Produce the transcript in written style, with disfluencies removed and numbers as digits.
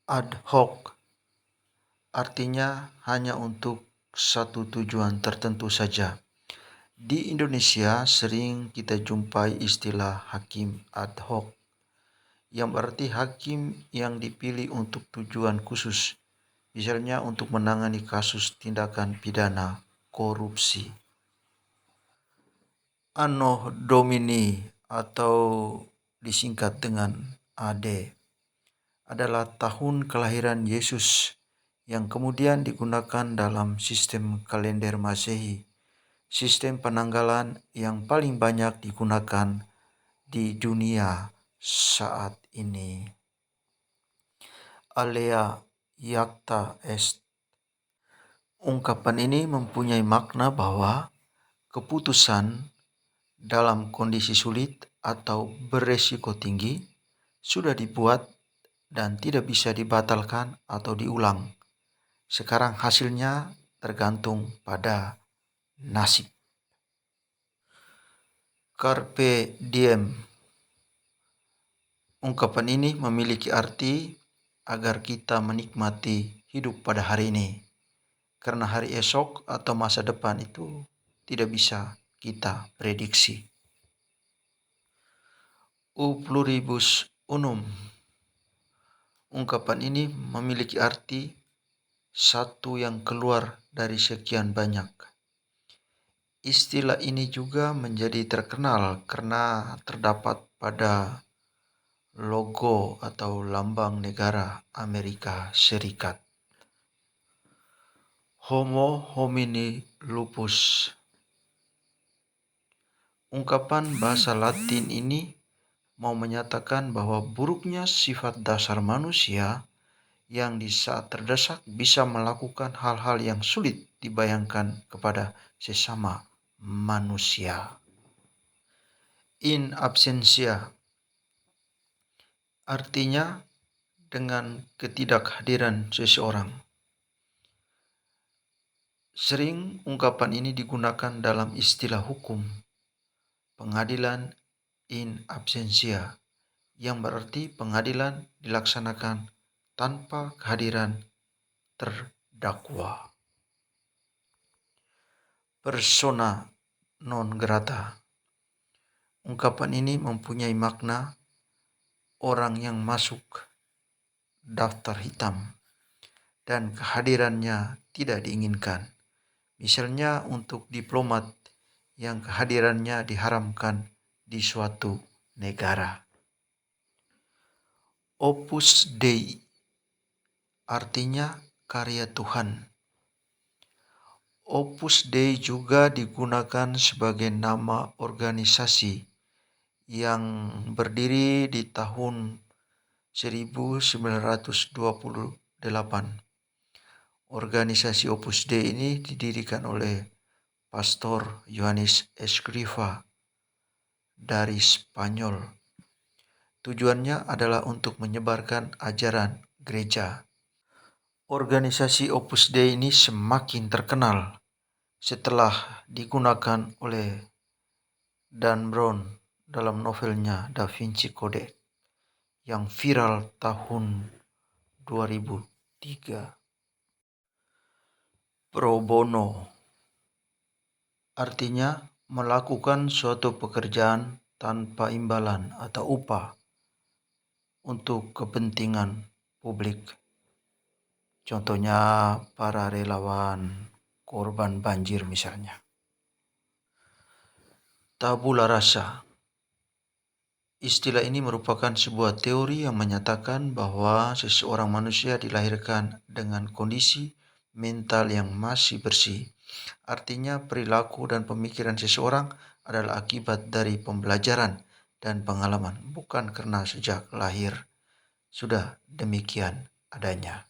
Ad hoc artinya hanya untuk satu tujuan tertentu saja. Di Indonesia sering kita jumpai istilah hakim ad hoc, yang berarti hakim yang dipilih untuk tujuan khusus, misalnya untuk menangani kasus tindakan pidana korupsi. Anno Domini atau disingkat dengan AD adalah tahun kelahiran Yesus yang kemudian digunakan dalam sistem kalender Masehi, sistem penanggalan yang paling banyak digunakan di dunia saat ini. Alea iacta est. Ungkapan ini mempunyai makna bahwa keputusan dalam kondisi sulit atau beresiko tinggi sudah dibuat dan tidak bisa dibatalkan atau diulang. Sekarang hasilnya tergantung pada nasib. Carpe diem. Ungkapan ini memiliki arti agar kita menikmati hidup pada hari ini, karena hari esok atau masa depan itu tidak bisa kita prediksi. U pluribus unum. Ungkapan ini memiliki arti satu yang keluar dari sekian banyak. Istilah ini juga menjadi terkenal karena terdapat pada logo atau lambang negara Amerika Serikat. Homo homini lupus. Ungkapan bahasa Latin ini mau menyatakan bahwa buruknya sifat dasar manusia yang di saat terdesak bisa melakukan hal-hal yang sulit dibayangkan kepada sesama manusia. In absentia artinya dengan ketidakhadiran seseorang. Sering ungkapan ini digunakan dalam istilah hukum, pengadilan in absentia, yang berarti pengadilan dilaksanakan tanpa kehadiran terdakwa. Persona non grata. Ungkapan ini mempunyai makna orang yang masuk daftar hitam dan kehadirannya tidak diinginkan. Misalnya untuk diplomat yang kehadirannya diharamkan di suatu negara. Opus Dei artinya karya Tuhan. Opus Dei juga digunakan sebagai nama organisasi yang berdiri di tahun 1928. Organisasi Opus Dei ini didirikan oleh Pastor Yohanes Escriva dari Spanyol. Tujuannya adalah untuk menyebarkan ajaran gereja. Organisasi Opus Dei ini semakin terkenal setelah digunakan oleh Dan Brown dalam novelnya Da Vinci Code yang viral tahun 2003. Pro bono artinya melakukan suatu pekerjaan tanpa imbalan atau upah untuk kepentingan publik. Contohnya para relawan korban banjir misalnya. Tabula rasa. Istilah ini merupakan sebuah teori yang menyatakan bahwa seseorang manusia dilahirkan dengan kondisi mental yang masih bersih. Artinya perilaku dan pemikiran seseorang adalah akibat dari pembelajaran dan pengalaman, bukan karena sejak lahir sudah demikian adanya.